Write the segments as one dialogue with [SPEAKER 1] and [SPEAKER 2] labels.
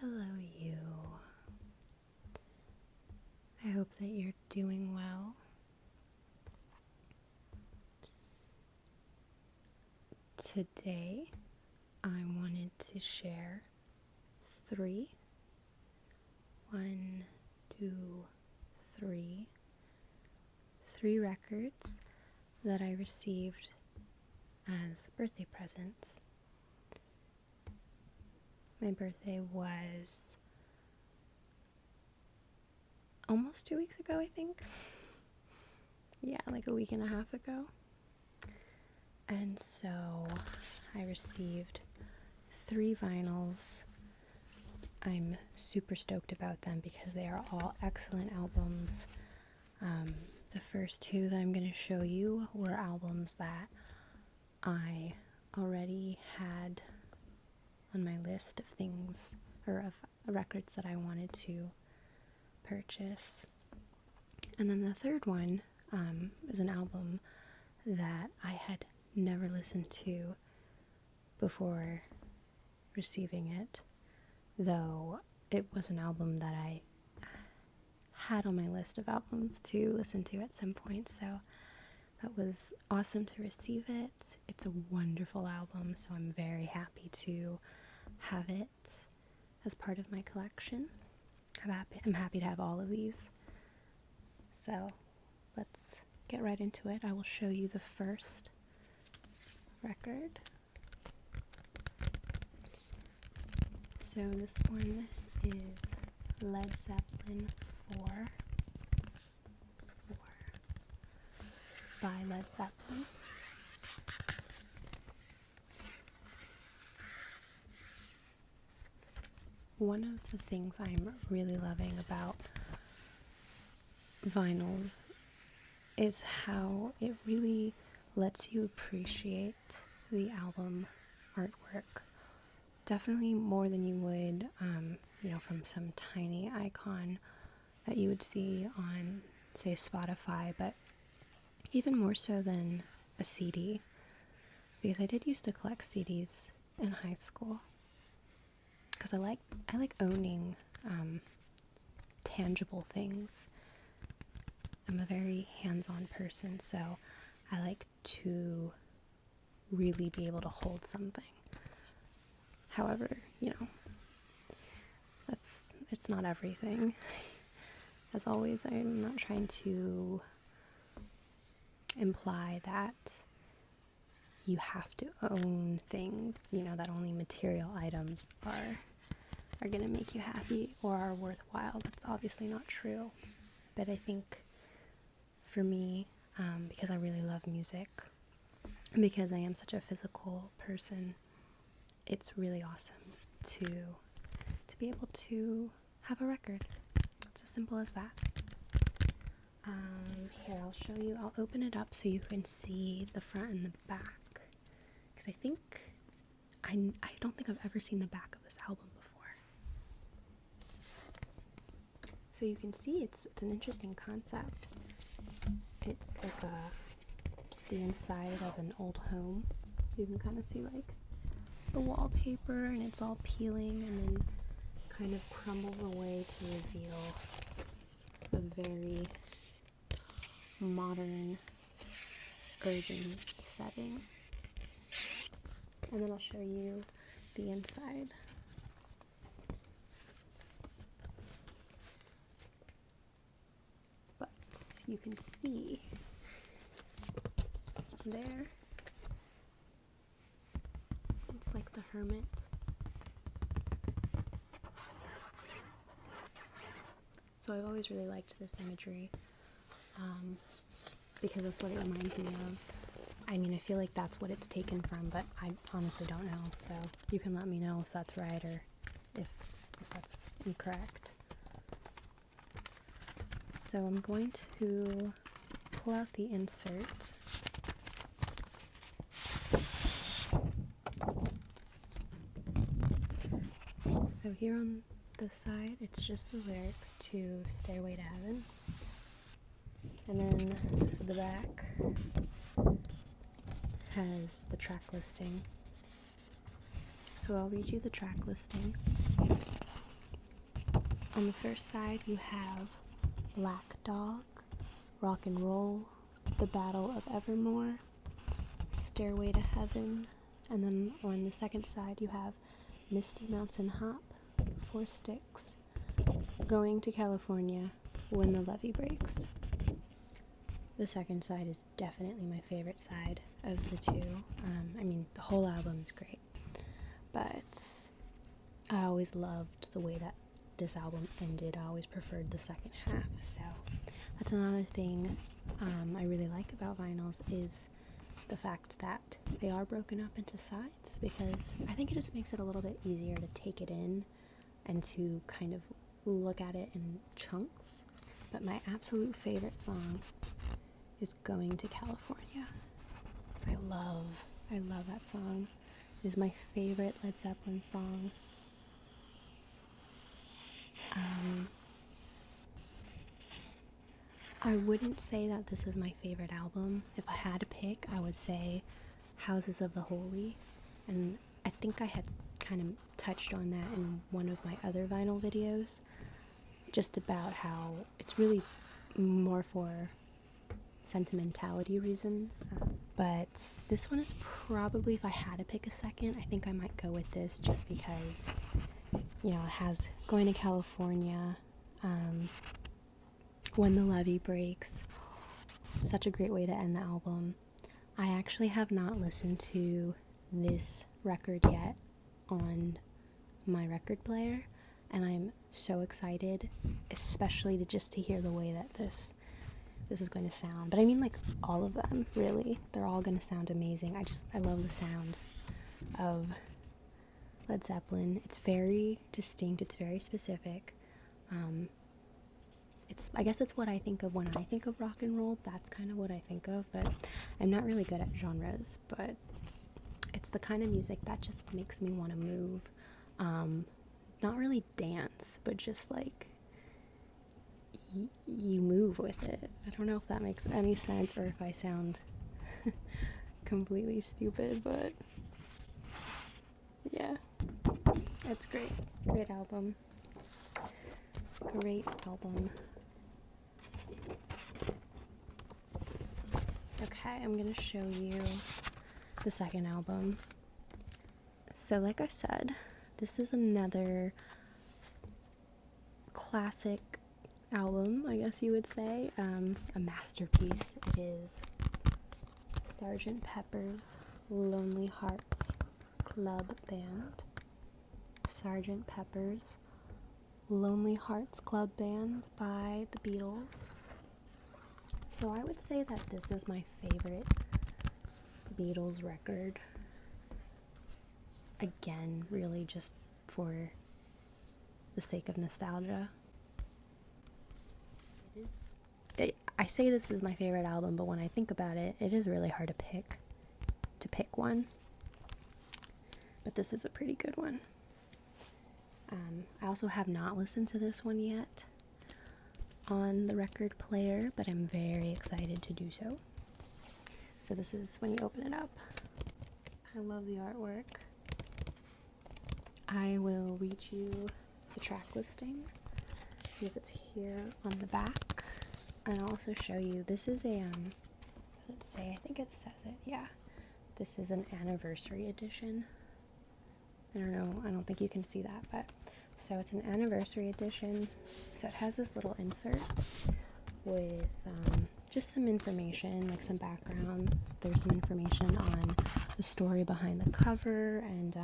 [SPEAKER 1] Hello, you. I hope that you're doing well. Today, I wanted to share three records that I received as birthday presents. My birthday was almost 2 weeks ago, I think. Yeah, like a week and a half ago. And so I received 3 vinyls. I'm super stoked about them because they are all excellent albums. The first 2 that I'm going to show you were albums that I already had on my list of things, or of records that I wanted to purchase. And then the third one is an album that I had never listened to before receiving it, though it was an album that I had on my list of albums to listen to at some point, so that was awesome to receive it. It's a wonderful album, so I'm very happy to have it as part of my collection. I'm happy to have all of these. So let's get right into it. I will show you the first record. So this one is Led Zeppelin IV by Led Zeppelin. One of the things I'm really loving about vinyls is how it really lets you appreciate the album artwork. Definitely more than you would, from some tiny icon that you would see on, say, Spotify, but even more so than a CD, because I did used to collect CDs in high school, because I like owning tangible things. I'm a very hands-on person, so I like to really be able to hold something. However, it's not everything. As always, I'm not trying to imply that you have to own things, that only material items are going to make you happy or are worthwhile. That's obviously not true. But I think for me, because I really love music, because I am such a physical person, it's really awesome to be able to have a record. It's as simple as that. Here, I'll show you. I'll open it up so you can see the front and the back, because I don't think I've ever seen the back of this album before. So you can see it's an interesting concept. It's like the inside of an old home. You can kind of see like the wallpaper, and it's all peeling and then kind of crumbles away to reveal a very modern urban setting. And then I'll show you the inside. But you can see there, it's like the hermit. So I've always really liked this imagery, because that's what it reminds me of. I mean, I feel like that's what it's taken from, but I honestly don't know. So you can let me know if that's right or if that's incorrect. So I'm going to pull out the insert. So here on the side, it's just the lyrics to Stairway to Heaven. And then the back has the track listing. So I'll read you the track listing. On the first side, you have Black Dog, Rock and Roll, The Battle of Evermore, Stairway to Heaven, and then on the second side, you have Misty Mountain Hop, Four Sticks, Going to California, When the Levee Breaks. The second side is definitely my favorite side of the two. I mean, the whole album is great, but I always loved the way that this album ended. I always preferred the second half, so that's another thing I really like about vinyls is the fact that they are broken up into sides, because I think it just makes it a little bit easier to take it in and to kind of look at it in chunks. But my absolute favorite song is Going to California. I love that song. It is my favorite Led Zeppelin song. I wouldn't say that this is my favorite album. If I had to pick, I would say Houses of the Holy, and I think I had kind of touched on that in one of my other vinyl videos, just about how it's really more for sentimentality reasons, but this one is probably, if I had to pick a second, I think I might go with this just because, you know, it has Going to California, When the Levee Breaks, such a great way to end the album. I actually have not listened to this record yet on my record player, and I'm so excited, especially to hear the way that this is going to sound. But I mean, like, all of them, really. They're all going to sound amazing. I love the sound of Led Zeppelin. It's very distinct. It's very specific. I guess it's what I think of when I think of rock and roll. That's kind of what I think of, but I'm not really good at genres, but it's the kind of music that just makes me want to move. Not really dance, but just like you move with it. I don't know if that makes any sense or if I sound completely stupid, but yeah, it's great. Great album. Great album. Okay, I'm gonna show you the second album. So like I said, this is another classic album, I guess you would say, a masterpiece. It is Sgt. Pepper's Lonely Hearts Club Band. Sgt. Pepper's Lonely Hearts Club Band by the Beatles. So I would say that this is my favorite Beatles record. Again, really just for the sake of nostalgia. I say this is my favorite album, but when I think about it, it is really hard to pick one. But this is a pretty good one. I also have not listened to this one yet on the record player, but I'm very excited to do so. So this is when you open it up. I love the artwork. I will read you the track listing because it's here on the back, and I'll also show you, this is a, let's say, I think it says it, yeah. This is an anniversary edition. I don't think you can see that, but so it's an anniversary edition. So it has this little insert with just some information, like some background. There's some information on the story behind the cover, and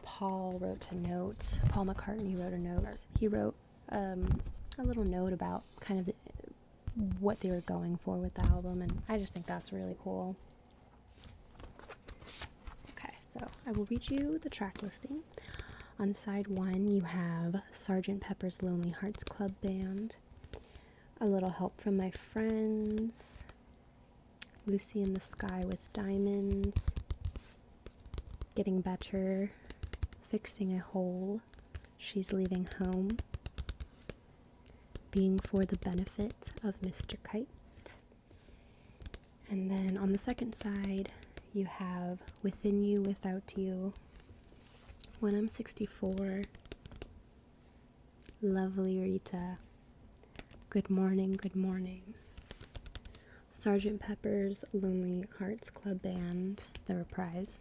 [SPEAKER 1] Paul McCartney wrote a note. He wrote a little note about kind of what they were going for with the album, and I just think that's really cool. So I will read you the track listing. On side 1, you have Sgt. Pepper's Lonely Hearts Club Band, A Little Help from My Friends, Lucy in the Sky with Diamonds, Getting Better, Fixing a Hole, She's Leaving Home, Being for the Benefit of Mr. Kite. And then on the second side, you have Within You, Without You, When I'm 64, Lovely Rita, Good Morning, Good Morning, Sergeant Pepper's Lonely Hearts Club Band, the reprise,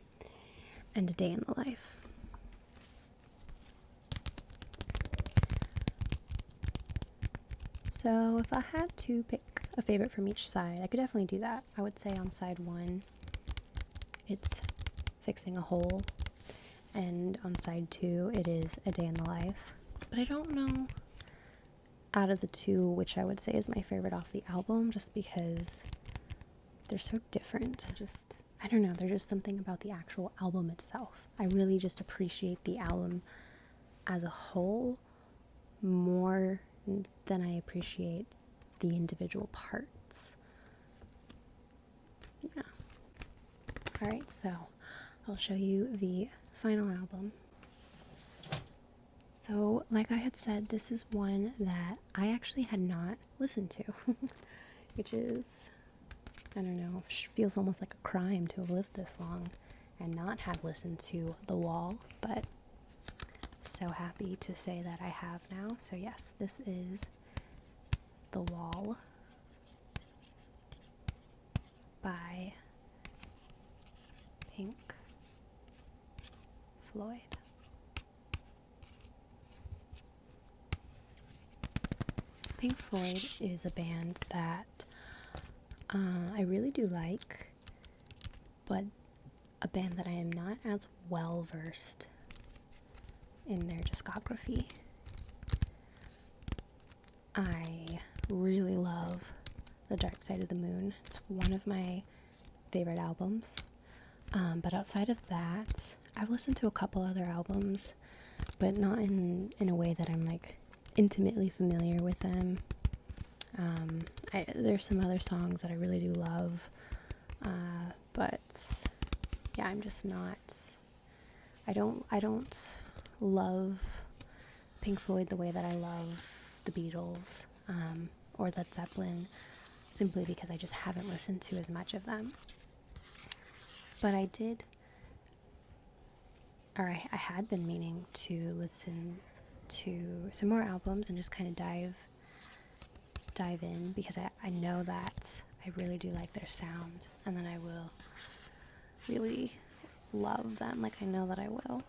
[SPEAKER 1] and A Day in the Life. So if I had to pick a favorite from each side, I could definitely do that. I would say on side 1, it's Fixing a Hole, and on side 2, it is A Day in the Life. But I don't know out of the two which I would say is my favorite off the album, just because they're so different. I don't know, there's just something about the actual album itself. I really just appreciate the album as a whole more than I appreciate the individual parts. Yeah. Alright, so I'll show you the final album. So, like I had said, this is one that I actually had not listened to, which is, I don't know, feels almost like a crime to have lived this long and not have listened to The Wall, but so happy to say that I have now. So yes, this is The Wall by Pink Floyd. Pink Floyd is a band that I really do like, but a band that I am not as well versed in their discography. I really love The Dark Side of the Moon. It's one of my favorite albums. But outside of that, I've listened to a couple other albums, but not in a way that I'm like intimately familiar with them. There's some other songs that I really do love, but yeah, I'm just not. I don't love Pink Floyd the way that I love the Beatles or Led Zeppelin, simply because I just haven't listened to as much of them. But I had been meaning to listen to some more albums and just kind of dive in, because I know that I really do like their sound, and then I will really love them, like I know that I will.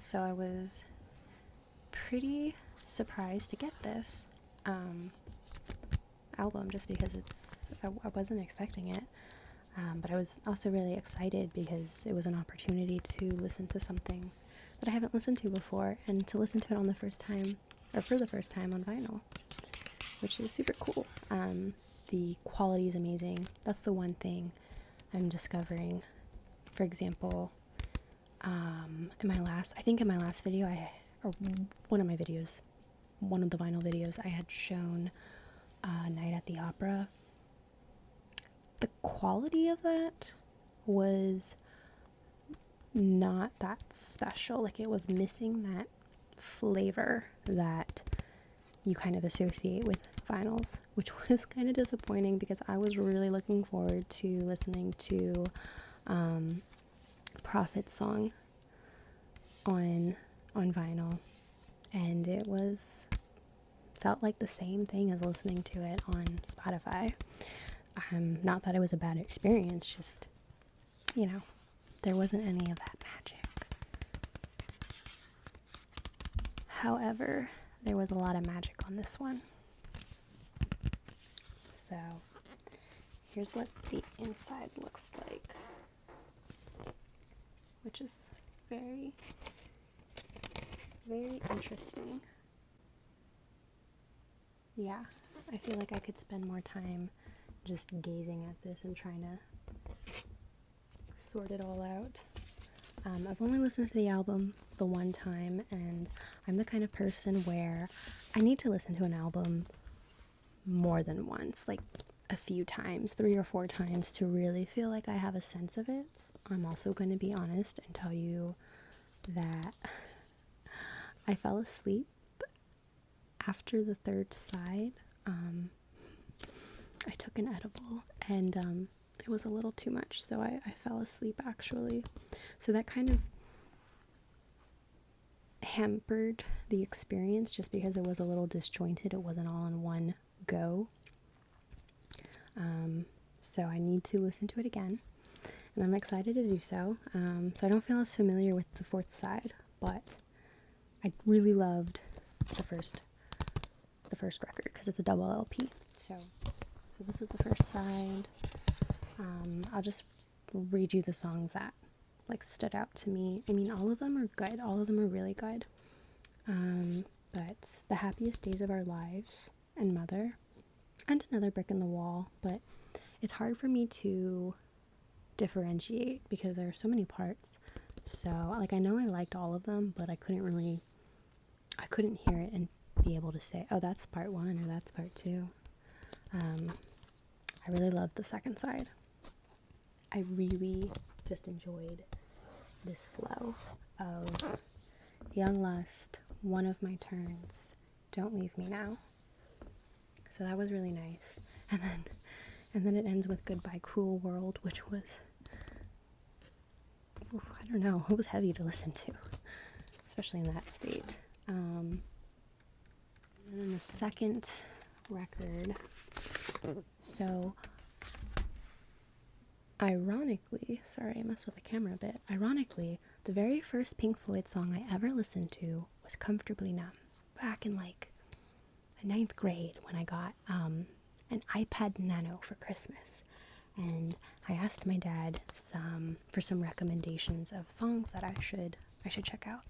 [SPEAKER 1] So I was pretty surprised to get this album, just because I wasn't expecting it. But I was also really excited because it was an opportunity to listen to something that I haven't listened to before, and to listen to it on the first time, or for the first time on vinyl, which is super cool. The quality is amazing. That's the one thing I'm discovering. For example, in my last video, one of the vinyl videos, I had shown Night at the Opera. The quality of that was not that special. Like, it was missing that flavor that you kind of associate with vinyls, which was kind of disappointing, because I was really looking forward to listening to Prophet's song on vinyl, and it felt like the same thing as listening to it on Spotify. Not that it was a bad experience, just, there wasn't any of that magic. However, there was a lot of magic on this one. So, here's what the inside looks like, which is very, very interesting. Yeah, I feel like I could spend more time just gazing at this and trying to sort it all out. I've only listened to the album the one time, and I'm the kind of person where I need to listen to an album more than once, like a few times, 3 or 4 times, to really feel like I have a sense of it. I'm also going to be honest and tell you that I fell asleep after the third side. I took an edible, and it was a little too much, so I fell asleep, actually. So that kind of hampered the experience just because it was a little disjointed. It wasn't all in one go. So I need to listen to it again, and I'm excited to do so. So I don't feel as familiar with the fourth side, but I really loved the first record because it's a double LP. So this is the first side. I'll just read you the songs that like stood out to me. I mean, all of them are good. All of them are really good. But The Happiest Days of Our Lives and Mother and Another Brick in the Wall. But it's hard for me to differentiate because there are so many parts. So like I know I liked all of them, but I couldn't hear it and be able to say, oh, that's part one or that's part two. I really loved the second side. I really just enjoyed this flow of Young Lust, One of My Turns, Don't Leave Me Now. So that was really nice. And then it ends with Goodbye Cruel World, which was, I don't know, it was heavy to listen to, especially in that state. And then the second record, so ironically, sorry, I messed with the camera a bit. Ironically, the very first Pink Floyd song I ever listened to was Comfortably Numb, back in like 9th grade when I got an iPad Nano for Christmas. And I asked my dad for some recommendations of songs that I should check out.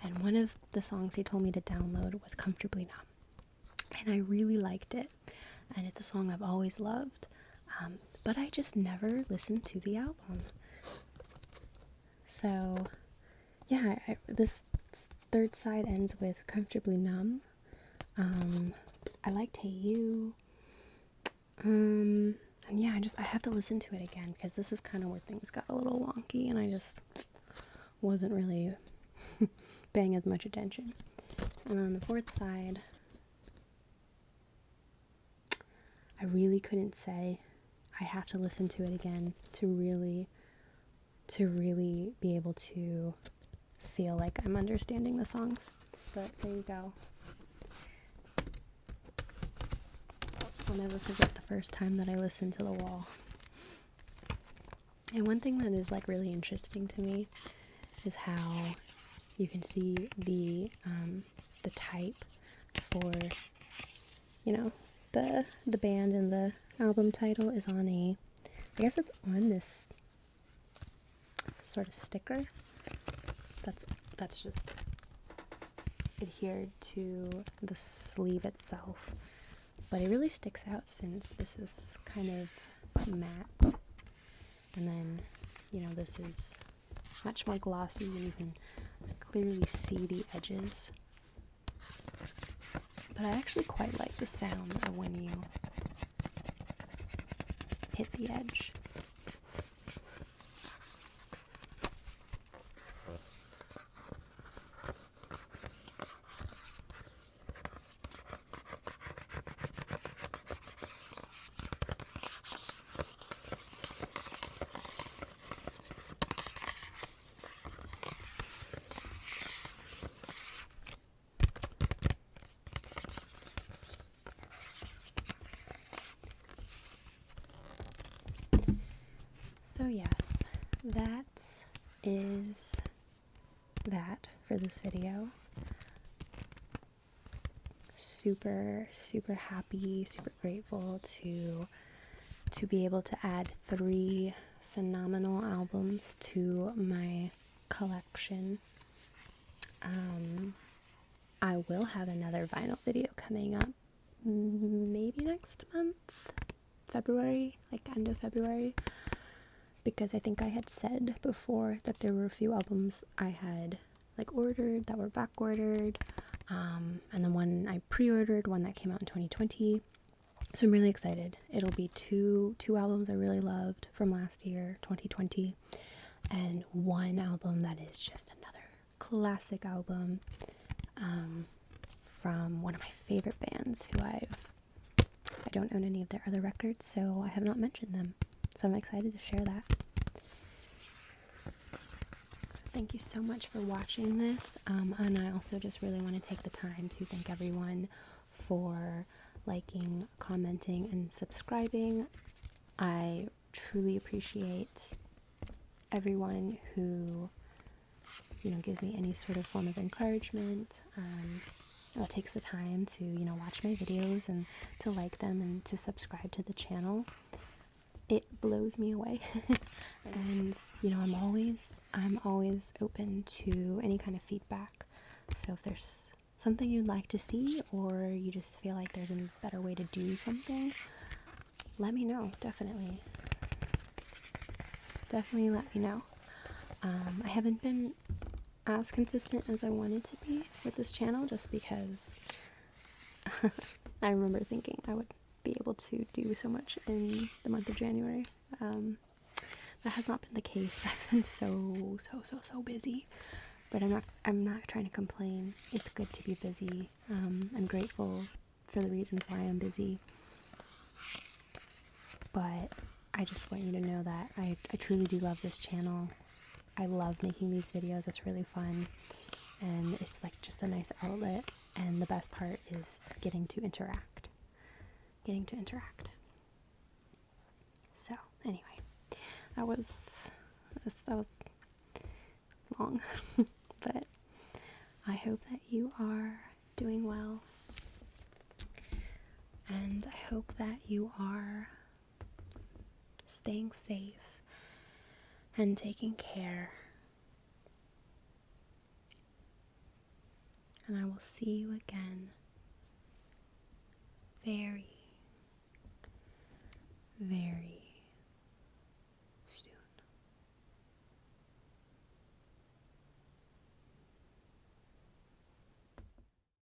[SPEAKER 1] And one of the songs he told me to download was Comfortably Numb. And I really liked it. And it's a song I've always loved. But I just never listened to the album. So, yeah, this third side ends with Comfortably Numb. I liked Hey You. And yeah, I have to listen to it again because this is kind of where things got a little wonky and I just wasn't really paying as much attention. And on the fourth side, I really couldn't say. I have to listen to it again to really be able to feel like I'm understanding the songs. But there you go. I'll never forget the first time that I listened to The Wall. And one thing that is like really interesting to me is how you can see the type for, you know, the band and the album title is on I guess it's on this sort of sticker that's just adhered to the sleeve itself, but it really sticks out since this is kind of matte, and then, you know, this is much more glossy and you can clearly see the edges. But I actually quite like the sound of when you hit the edge. So yes, that is that for this video. Super happy, super grateful to be able to add 3 phenomenal albums to my collection. I will have another vinyl video coming up maybe next month, February, like end of February, because I think I had said before that there were a few albums I had like ordered that were back ordered, and the one I pre-ordered, one that came out in 2020. So I'm really excited. It'll be two albums I really loved from last year, 2020, and one album that is just another classic album from one of my favorite bands who I don't own any of their other records, so I have not mentioned them. So I'm excited to share that. So thank you so much for watching this. And I also just really want to take the time to thank everyone for liking, commenting, and subscribing. I truly appreciate everyone who, gives me any sort of form of encouragement, or takes the time to, watch my videos and to like them and to subscribe to the channel. It blows me away. And, I'm always open to any kind of feedback. So if there's something you'd like to see, or you just feel like there's a better way to do something, let me know. Definitely let me know. I haven't been as consistent as I wanted to be with this channel, just because I remember thinking I would be able to do so much in the month of January. That has not been the case. I've been so busy, but I'm not trying to complain. It's good to be busy. I'm grateful for the reasons why I'm busy, but I just want you to know that I truly do love this channel. I love making these videos. It's really fun, and it's like just a nice outlet, and the best part is getting to interact. So anyway, that was long. But I hope that you are doing well, and I hope that you are staying safe and taking care. And I will see you again very